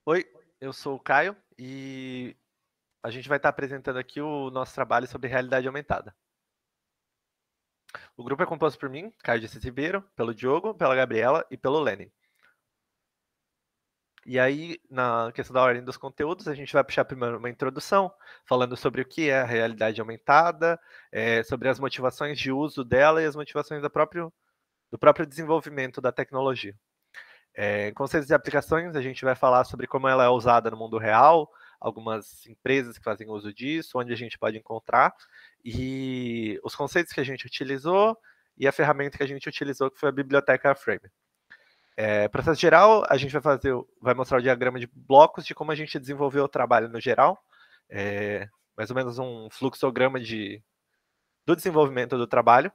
Oi, eu sou o Caio e a gente vai estar apresentando aqui o nosso trabalho sobre realidade aumentada. O grupo é composto por mim, Caio de Assis Ribeiro, pelo Diogo, pela Gabriela e pelo Lenin. E aí, na questão da ordem dos conteúdos, a gente vai puxar primeiro uma introdução, falando sobre o que é a realidade aumentada, sobre as motivações de uso dela e as motivações do próprio desenvolvimento da tecnologia. Em conceitos e aplicações, a gente vai falar sobre como ela é usada no mundo real, algumas empresas que fazem uso disso, onde a gente pode encontrar, e os conceitos que a gente utilizou e a ferramenta que a gente utilizou, que foi a biblioteca Frame. Processo geral, a gente vai mostrar o diagrama de blocos de como a gente desenvolveu o trabalho no geral, mais ou menos um fluxograma do desenvolvimento do trabalho.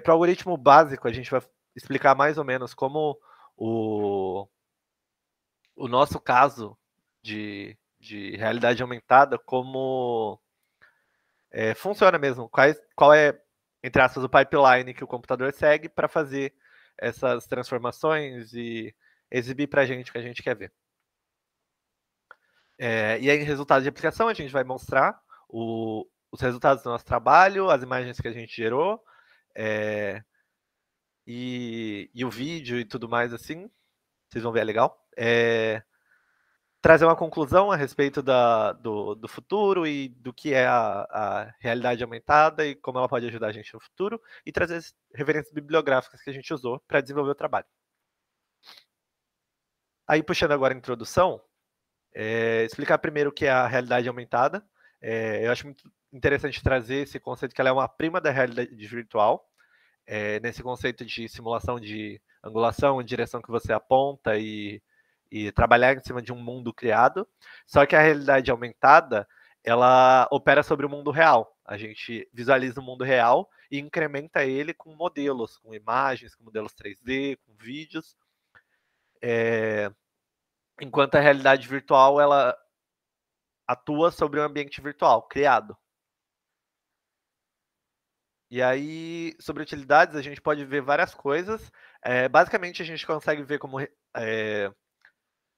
Para o algoritmo básico, a gente vai explicar mais ou menos como o, o nosso caso de realidade aumentada, como funciona mesmo, qual é, entre aspas, o pipeline que o computador segue para fazer essas transformações e exibir para a gente o que a gente quer ver. E aí, em resultado de aplicação, a gente vai mostrar os resultados do nosso trabalho, as imagens que a gente gerou, é, e o vídeo e tudo mais assim. Vocês vão ver, é legal. Trazer uma conclusão a respeito do futuro e do que é a realidade aumentada e como ela pode ajudar a gente no futuro, e trazer as referências bibliográficas que a gente usou para desenvolver o trabalho. Aí, puxando agora a introdução, explicar primeiro o que é a realidade aumentada. Eu acho muito interessante trazer esse conceito que ela é uma prima da realidade virtual, nesse conceito de simulação de angulação em direção que você aponta e trabalhar em cima de um mundo criado. Só que a realidade aumentada, ela opera sobre o mundo real. A gente visualiza o mundo real e incrementa ele com modelos, com imagens, com modelos 3D, com vídeos. Enquanto a realidade virtual, ela atua sobre um ambiente virtual criado. E aí, sobre utilidades, a gente pode ver várias coisas. Basicamente, a gente consegue ver como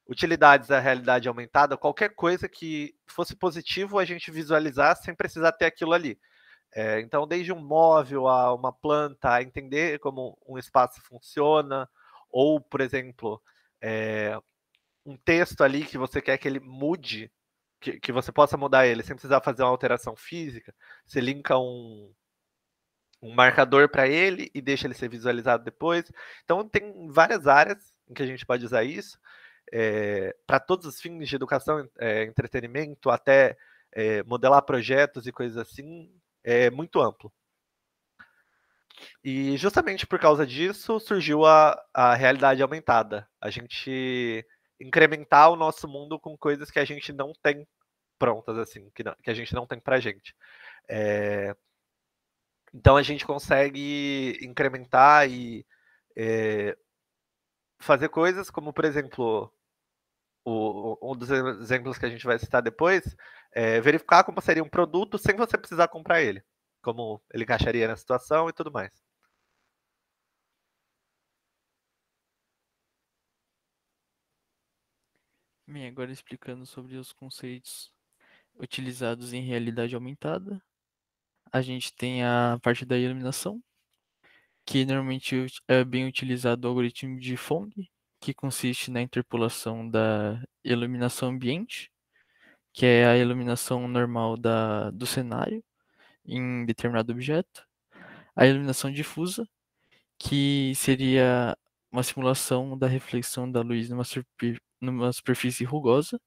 utilidades da realidade aumentada, qualquer coisa que fosse positivo a gente visualizar sem precisar ter aquilo ali. Então, desde um móvel a uma planta, a entender como um espaço funciona, ou, por exemplo, um texto ali que você quer que ele mude, que você possa mudar ele sem precisar fazer uma alteração física, você linka um marcador para ele e deixa ele ser visualizado depois. Então, tem várias áreas em que a gente pode usar isso, para todos os fins de educação, entretenimento, até modelar projetos e coisas assim, é muito amplo. E justamente por causa disso surgiu a realidade aumentada. A gente incrementar o nosso mundo com coisas que a gente não tem prontas, assim, que a gente não tem pra gente. Então a gente consegue incrementar e é, fazer coisas como, por exemplo, um dos exemplos que a gente vai citar depois, verificar como seria um produto sem você precisar comprar ele, como ele encaixaria na situação e tudo mais. Bem, agora explicando sobre os conceitos utilizados em realidade aumentada, a gente tem a parte da iluminação, que normalmente é bem utilizado o algoritmo de Phong, que consiste na interpolação da iluminação ambiente, que é a iluminação normal do cenário em determinado objeto, a iluminação difusa, que seria uma simulação da reflexão da luz numa superfície rugosa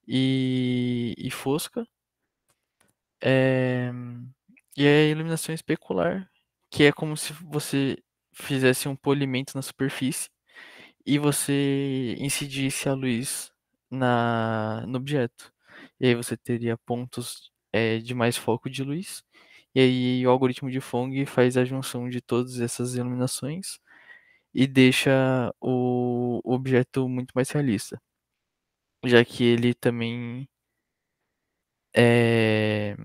e fosca, é, e a iluminação especular, que é como se você fizesse um polimento na superfície e você incidisse a luz no objeto. E aí você teria pontos de mais foco de luz. E aí o algoritmo de Phong faz a junção de todas essas iluminações e deixa o objeto muito mais realista, já que é,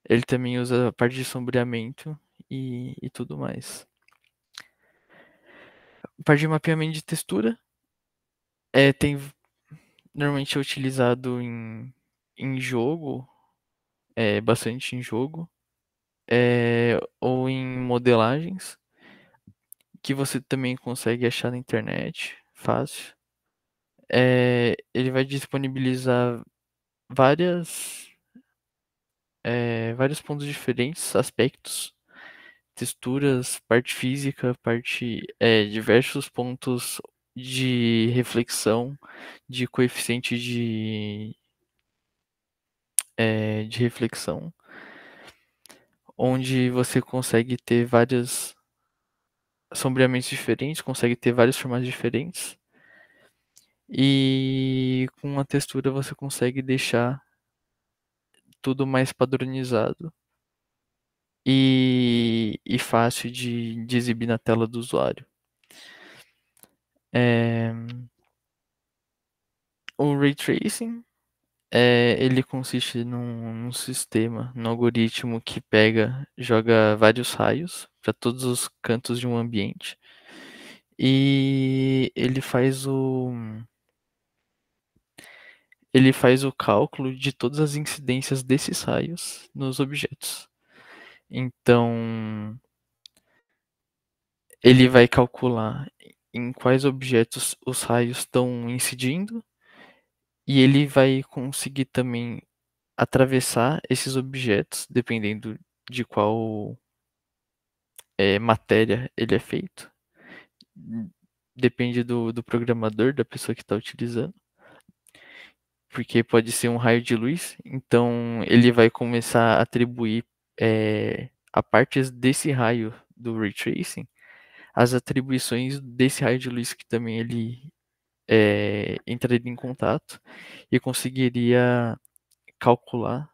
ele também usa a parte de sombreamento e tudo mais. A parte de mapeamento de textura, Normalmente é utilizado em jogo, bastante em jogo, ou em modelagens, que você também consegue achar na internet, fácil. Ele vai disponibilizar várias, vários pontos diferentes, aspectos, texturas, parte física, diversos pontos de reflexão, de coeficiente de reflexão, onde você consegue ter vários sombreamentos diferentes, consegue ter vários formatos diferentes. E com a textura você consegue deixar tudo mais padronizado e fácil de exibir na tela do usuário. É, o Ray Tracing, ele consiste num sistema, num algoritmo que joga vários raios para todos os cantos de um ambiente e ele faz o cálculo de todas as incidências desses raios nos objetos. Então, ele vai calcular em quais objetos os raios estão incidindo e ele vai conseguir também atravessar esses objetos, dependendo de qual matéria ele é feito. Depende do programador, da pessoa que está utilizando. Porque pode ser um raio de luz, então ele vai começar a atribuir a partes desse raio do Ray Tracing as atribuições desse raio de luz que também ele entraria em contato e conseguiria calcular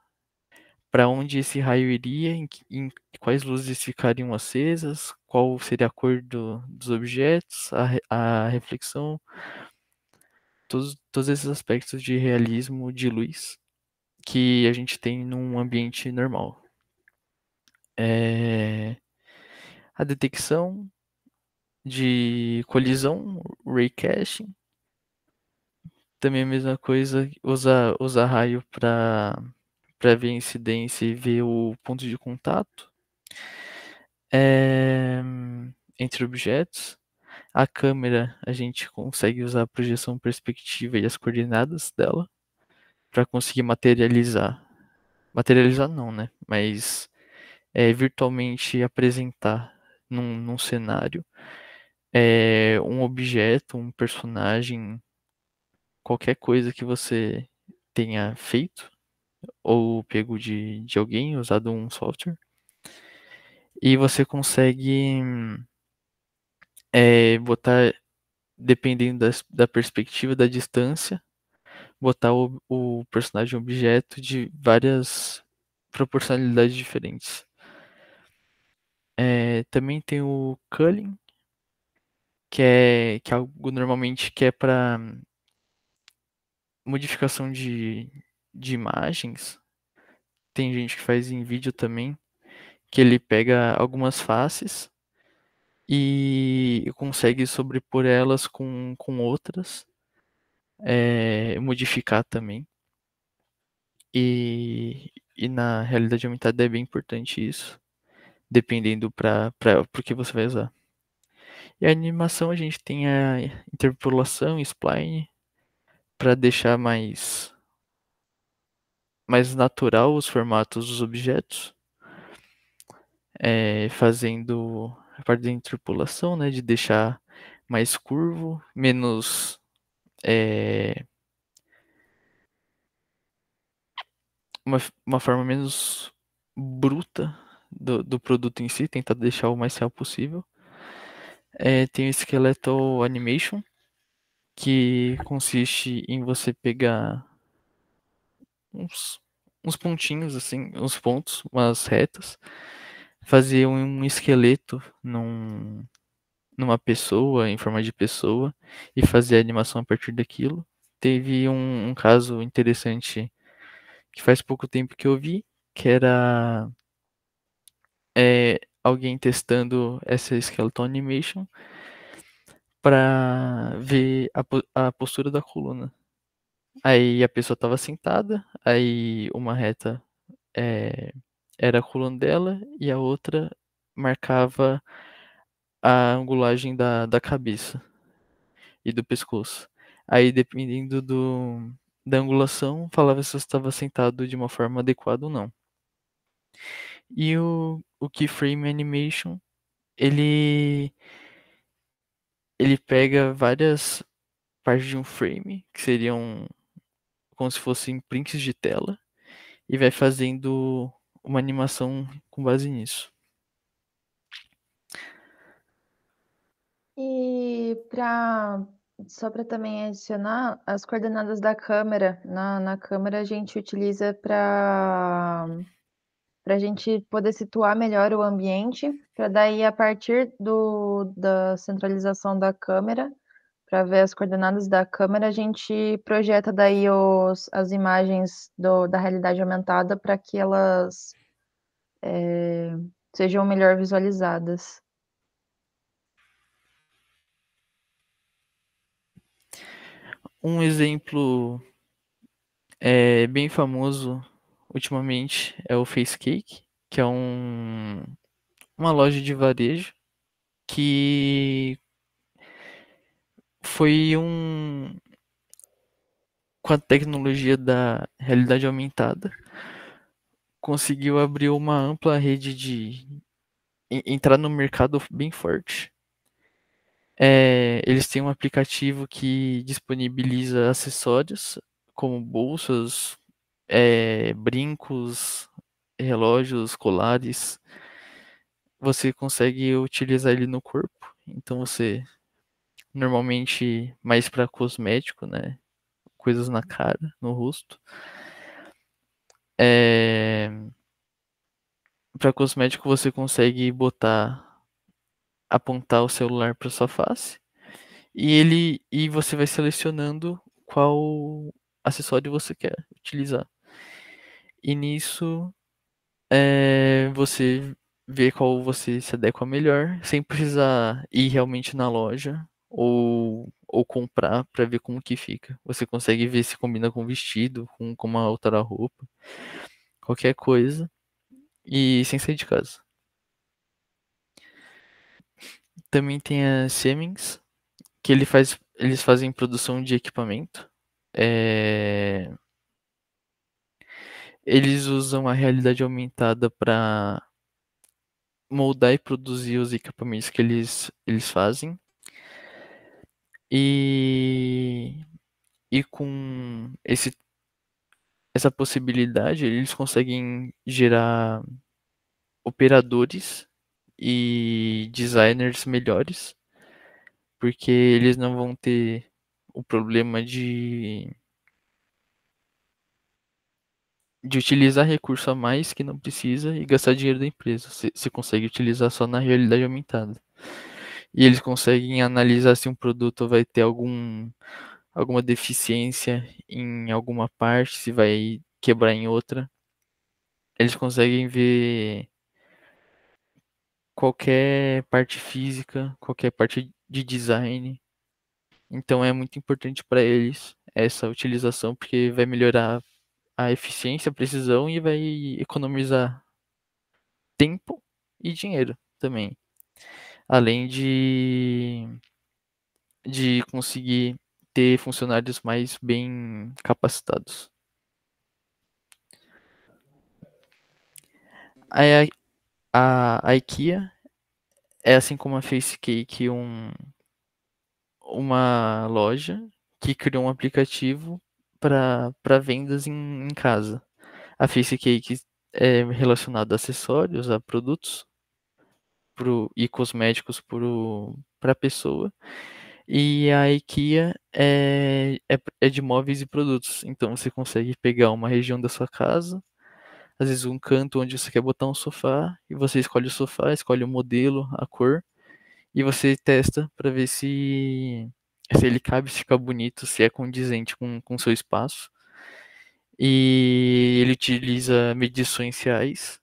para onde esse raio iria, em quais luzes ficariam acesas, qual seria a cor dos objetos, a reflexão, todos esses aspectos de realismo de luz que a gente tem num ambiente normal. A detecção de colisão, raycaching, também a mesma coisa, usa raio para ver a incidência e ver o ponto de contato entre objetos. A câmera, a gente consegue usar a projeção perspectiva e as coordenadas dela para conseguir materializar. Materializar não, né? Mas virtualmente apresentar num cenário um objeto, um personagem, qualquer coisa que você tenha feito ou pego de alguém, usado um software. E você consegue botar, dependendo da perspectiva, da distância, botar o personagem objeto de várias proporcionalidades diferentes. Também tem o culling, que é algo normalmente que é para modificação de imagens. Tem gente que faz em vídeo também, que ele pega algumas faces e consegue sobrepor elas com outras, modificar também. E na realidade aumentada é bem importante isso, dependendo para o que você vai usar. E a animação a gente tem a interpolação, spline, para deixar mais natural os formatos dos objetos, fazendo a parte da interpolação, né, de deixar mais curvo, menos uma forma menos bruta do produto em si, tentar deixar o mais real possível. Tem o Skeletal Animation, que consiste em você pegar uns, uns pontinhos, assim, uns pontos, umas retas, fazer um esqueleto numa pessoa, em forma de pessoa, e fazer a animação a partir daquilo. Teve um caso interessante que faz pouco tempo que eu vi, que era alguém testando essa Skeleton Animation para ver a postura da coluna. Aí a pessoa estava sentada, aí uma reta é, era a coluna dela e a outra marcava a angulagem da cabeça e do pescoço. Aí, dependendo da angulação, falava se você estava sentado de uma forma adequada ou não. E o Keyframe Animation, ele, ele pega várias partes de um frame, que seriam como se fossem prints de tela, e vai fazendo uma animação com base nisso. E só para também adicionar, as coordenadas da câmera. Na câmera a gente utiliza para a gente poder situar melhor o ambiente, para daí a partir da centralização da câmera, para ver as coordenadas da câmera, a gente projeta daí as imagens da realidade aumentada para que elas sejam melhor visualizadas. Um exemplo bem famoso ultimamente é o Facecake, que é uma loja de varejo que foi com a tecnologia da realidade aumentada, conseguiu abrir uma ampla rede de entrar no mercado bem forte. Eles têm um aplicativo que disponibiliza acessórios como bolsas, brincos, relógios, colares. Você consegue utilizar ele no corpo. Então você normalmente mais para cosmético, né? Coisas na cara, no rosto. Para cosmético você consegue apontar o celular para sua face e você vai selecionando qual acessório você quer utilizar. E nisso você vê qual você se adequa melhor, sem precisar ir realmente na loja ou comprar para ver como que fica. Você consegue ver se combina com o vestido, com uma outra roupa, qualquer coisa, e sem sair de casa. Também tem a Siemens, que eles fazem produção de equipamento. É, eles usam a realidade aumentada para moldar e produzir os equipamentos que eles fazem. E, e com essa possibilidade, eles conseguem gerar operadores e designers melhores, porque eles não vão ter o problema de utilizar recurso a mais que não precisa e gastar dinheiro da empresa. Você consegue utilizar só na realidade aumentada. E eles conseguem analisar se um produto vai ter alguma deficiência em alguma parte, se vai quebrar em outra. Eles conseguem ver qualquer parte física, qualquer parte de design. Então é muito importante para eles essa utilização, porque vai melhorar a eficiência, a precisão e vai economizar tempo e dinheiro também. Além de conseguir ter funcionários mais bem capacitados. A, a IKEA é, assim como a Facecake, uma loja que criou um aplicativo para vendas em casa. A Facecake é relacionada a acessórios, a produtos e cosméticos para a pessoa. E a IKEA é de móveis e produtos. Então você consegue pegar uma região da sua casa, às vezes um canto onde você quer botar um sofá, e você escolhe o sofá, escolhe o modelo, a cor, e você testa para ver se ele cabe, se fica bonito, se é condizente com o seu espaço. E ele utiliza medições reais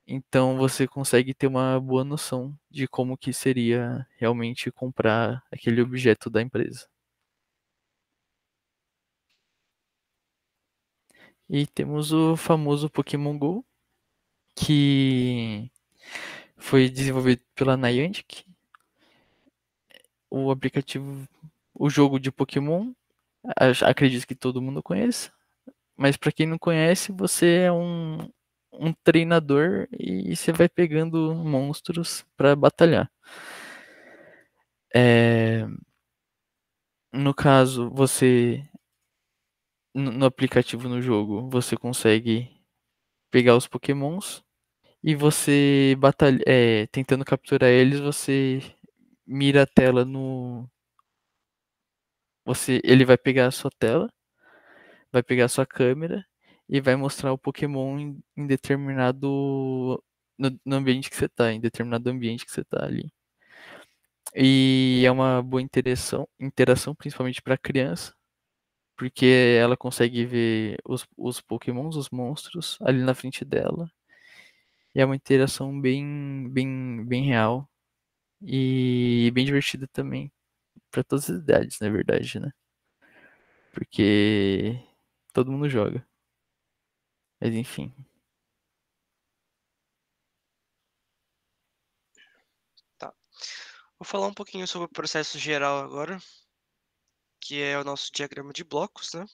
Então você consegue ter uma boa noção de como que seria realmente comprar aquele objeto da empresa. E temos o famoso Pokémon Go, que foi desenvolvido pela Niantic. O aplicativo, o jogo de Pokémon, acredito que todo mundo conheça. Mas para quem não conhece, você é um treinador e você vai pegando monstros para batalhar. No caso, você no aplicativo no jogo, você consegue pegar os Pokémons e você batalha, tentando capturar eles, você mira a tela no ele vai pegar a sua tela, vai pegar a sua câmera e vai mostrar o Pokémon em determinado no ambiente que você tá, em determinado ambiente que você tá ali. E é uma boa interação principalmente para criança, porque ela consegue ver os Pokémons, os monstros ali na frente dela. E é uma interação bem real e bem divertida também, para todas as idades, na verdade, né? Porque todo mundo joga. Mas enfim. Tá. Vou falar um pouquinho sobre o processo geral agora, que é o nosso diagrama de blocos, né?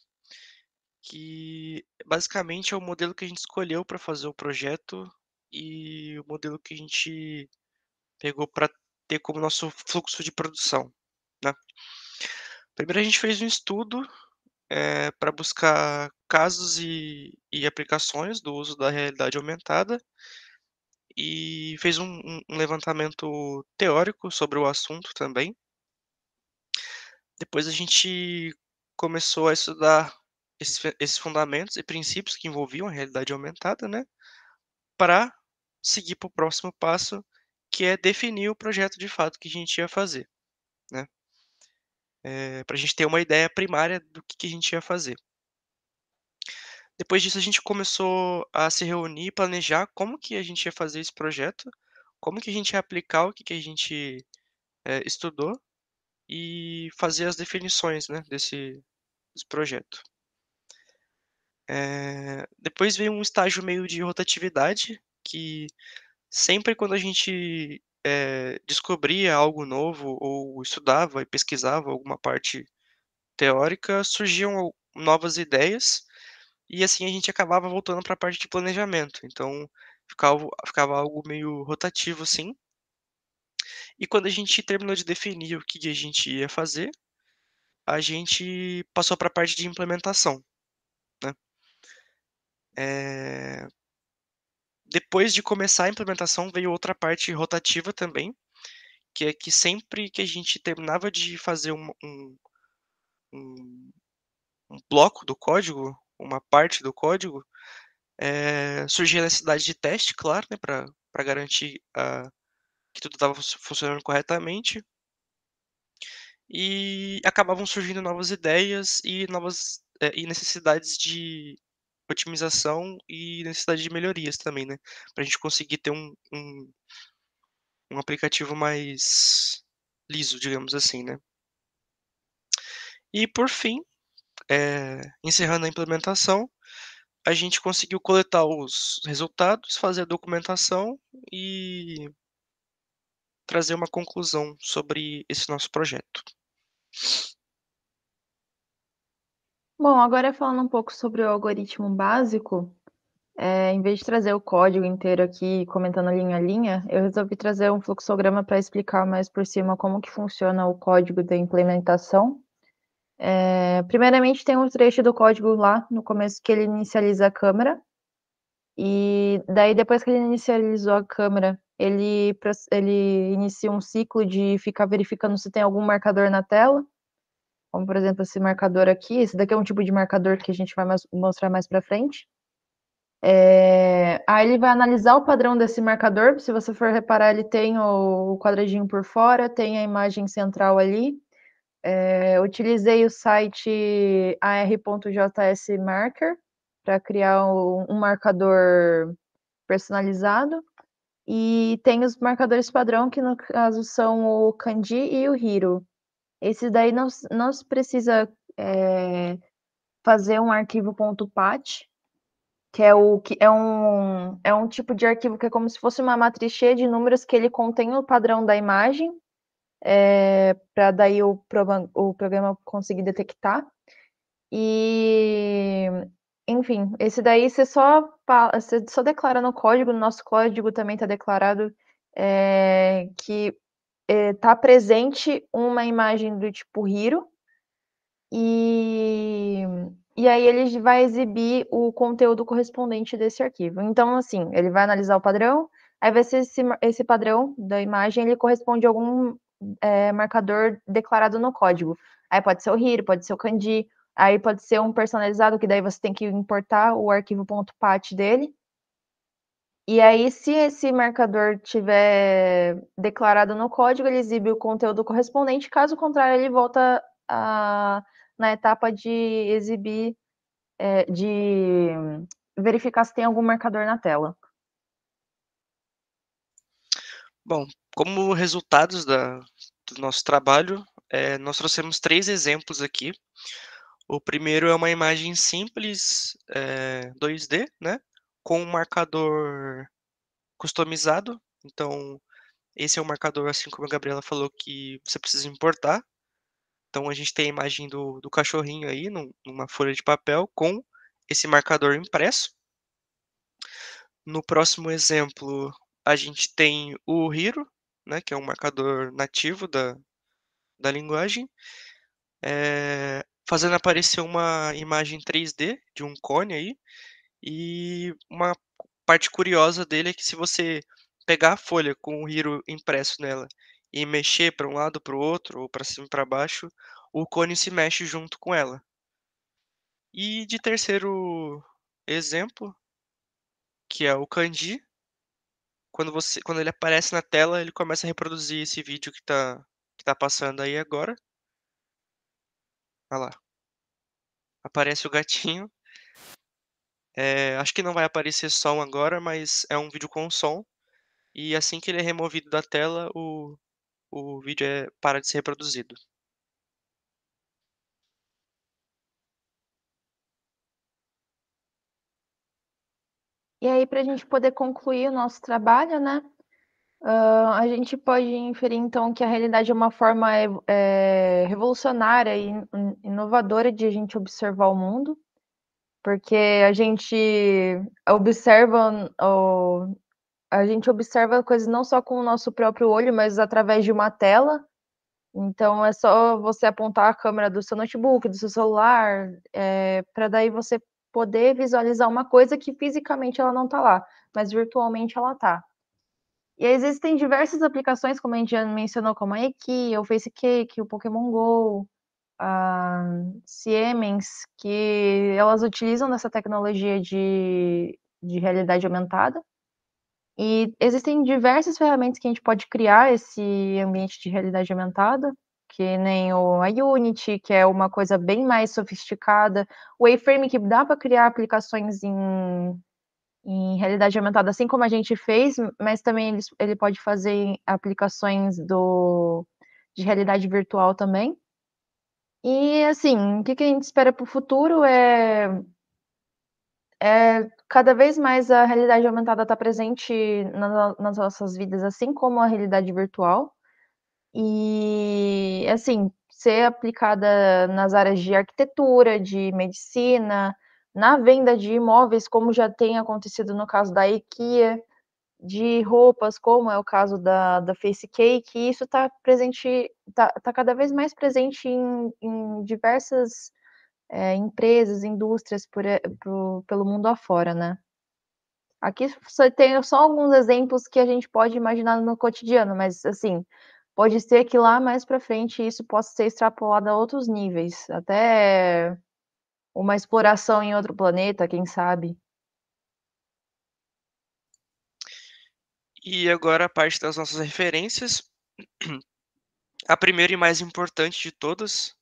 Que basicamente é o modelo que a gente escolheu para fazer o projeto e o modelo que a gente pegou para ter como nosso fluxo de produção, né? Primeiro a gente fez um estudo para buscar casos e aplicações do uso da realidade aumentada e fez um levantamento teórico sobre o assunto também. Depois a gente começou a estudar esses fundamentos e princípios que envolviam a realidade aumentada, né? Para seguir para o próximo passo, que é definir o projeto de fato que a gente ia fazer, né? Para a gente ter uma ideia primária do que a gente ia fazer. Depois disso, a gente começou a se reunir e planejar como que a gente ia fazer esse projeto, como que a gente ia aplicar o que a gente estudou e fazer as definições, né, desse projeto. Depois veio um estágio meio de rotatividade, que sempre quando a gente descobria algo novo ou estudava e pesquisava alguma parte teórica, surgiam novas ideias e assim a gente acabava voltando para a parte de planejamento. Então ficava algo meio rotativo assim. E quando a gente terminou de definir o que a gente ia fazer, a gente passou para a parte de implementação, né? Depois de começar a implementação veio outra parte rotativa também, que é que sempre que a gente terminava de fazer um bloco do código, uma parte do código, surgia a necessidade de teste, claro, né, para garantir que tudo estava funcionando corretamente. E acabavam surgindo novas ideias e novas e necessidades de otimização e necessidade de melhorias também, né, para a gente conseguir ter um aplicativo mais liso, digamos assim, né. E por fim, encerrando a implementação, a gente conseguiu coletar os resultados, fazer a documentação e trazer uma conclusão sobre esse nosso projeto. Bom, agora falando um pouco sobre o algoritmo básico, em vez de trazer o código inteiro aqui, comentando linha a linha, eu resolvi trazer um fluxograma para explicar mais por cima como que funciona o código da implementação. Primeiramente, tem um trecho do código lá no começo que ele inicializa a câmera, e daí depois que ele inicializou a câmera, ele inicia um ciclo de ficar verificando se tem algum marcador na tela, como por exemplo esse marcador aqui. Esse daqui é um tipo de marcador que a gente vai mostrar mais para frente. Aí ele vai analisar o padrão desse marcador. Se você for reparar, ele tem o quadradinho por fora, tem a imagem central ali. Utilizei o site ar.jsmarker para criar um marcador personalizado. E tem os marcadores padrão, que no caso são o kanji e o hiro. Esse daí não se precisa fazer um arquivo .pat, que é um tipo de arquivo que é como se fosse uma matriz cheia de números que ele contém o padrão da imagem, para daí o programa conseguir detectar. E, enfim, esse daí você só declara no código. No nosso código também está declarado que está presente uma imagem do tipo Hiro, e aí ele vai exibir o conteúdo correspondente desse arquivo. Então, assim, ele vai analisar o padrão, aí vai ser esse padrão da imagem, ele corresponde a algum marcador declarado no código. Aí pode ser o Hiro, pode ser o kanji, aí pode ser um personalizado, que daí você tem que importar o arquivo .pat dele. E aí, se esse marcador tiver declarado no código, ele exibe o conteúdo correspondente. Caso contrário, ele volta na etapa de exibir, de verificar se tem algum marcador na tela. Bom, como resultados do nosso trabalho, nós trouxemos 3 exemplos aqui. O primeiro é uma imagem simples, 2D, né, com um marcador customizado. Então, esse é um marcador, assim como a Gabriela falou, que você precisa importar. Então, a gente tem a imagem do cachorrinho aí, numa folha de papel, com esse marcador impresso. No próximo exemplo, a gente tem o Hiro, né, que é um marcador nativo da linguagem, fazendo aparecer uma imagem 3D de um cone aí. E uma parte curiosa dele é que, se você pegar a folha com o Hiro impresso nela e mexer para um lado, para o outro, ou para cima e para baixo, o cone se mexe junto com ela. E de terceiro exemplo, que é o kanji, quando ele aparece na tela, ele começa a reproduzir esse vídeo que tá passando aí agora. Olha lá, aparece o gatinho. Acho que não vai aparecer som agora, mas é um vídeo com som, e assim que ele é removido da tela, o vídeo para de ser reproduzido. E aí, para a gente poder concluir o nosso trabalho, né? A gente pode inferir, então, que a realidade é uma forma revolucionária e inovadora de a gente observar o mundo, porque a gente observa coisas não só com o nosso próprio olho, mas através de uma tela. Então, é só você apontar a câmera do seu notebook, do seu celular, para daí você poder visualizar uma coisa que fisicamente ela não está lá, mas virtualmente ela está. E existem diversas aplicações, como a gente já mencionou, como a Equi, o FaceCake, o Pokémon Go, a Siemens, que elas utilizam dessa tecnologia de realidade aumentada. E existem diversas ferramentas que a gente pode criar esse ambiente de realidade aumentada, que nem a Unity, que é uma coisa bem mais sofisticada, o A-Frame, que dá para criar aplicações em realidade aumentada, assim como a gente fez, mas também ele pode fazer aplicações de realidade virtual também. E, assim, o que a gente espera para o futuro cada vez mais a realidade aumentada está presente nas nossas vidas, assim como a realidade virtual. E, assim, ser aplicada nas áreas de arquitetura, de medicina, na venda de imóveis, como já tem acontecido no caso da IKEA, de roupas, como é o caso da FaceCake. E isso está presente, tá cada vez mais presente em diversas empresas, indústrias pelo mundo afora, né? Aqui tem só alguns exemplos que a gente pode imaginar no cotidiano, mas, assim, pode ser que lá mais para frente isso possa ser extrapolado a outros níveis, até uma exploração em outro planeta, quem sabe. E agora a parte das nossas referências. A primeira e mais importante de todas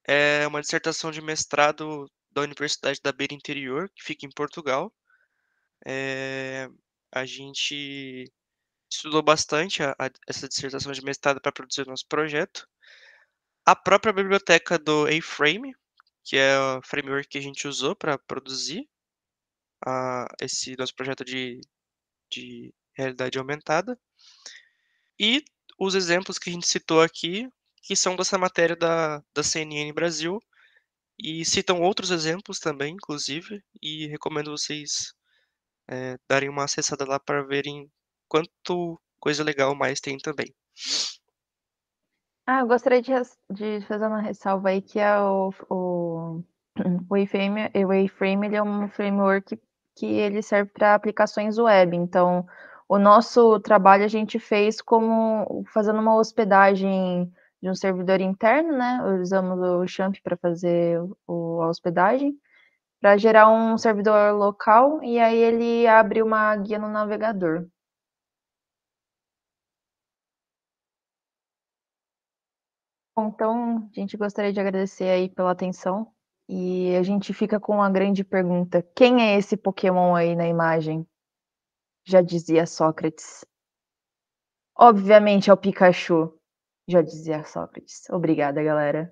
é uma dissertação de mestrado da Universidade da Beira Interior, que fica em Portugal. A gente estudou bastante essa dissertação de mestrado para produzir o nosso projeto. A própria biblioteca do A-Frame, que é o framework que a gente usou para produzir esse nosso projeto de realidade aumentada. E os exemplos que a gente citou aqui, que são dessa matéria da CNN Brasil, e citam outros exemplos também, inclusive, e recomendo vocês darem uma acessada lá para verem quanto coisa legal mais tem também. Eu gostaria de fazer uma ressalva aí que é o A-Frame ele é um framework que ele serve para aplicações web. Então, o nosso trabalho a gente fez como fazendo uma hospedagem de um servidor interno, né? Usamos o Champ para fazer a hospedagem, para gerar um servidor local e aí ele abre uma guia no navegador. Bom, então, a gente gostaria de agradecer aí pela atenção e a gente fica com a grande pergunta: quem é esse Pokémon aí na imagem? Já dizia Sócrates. Obviamente é o Pikachu, já dizia Sócrates. Obrigada, galera.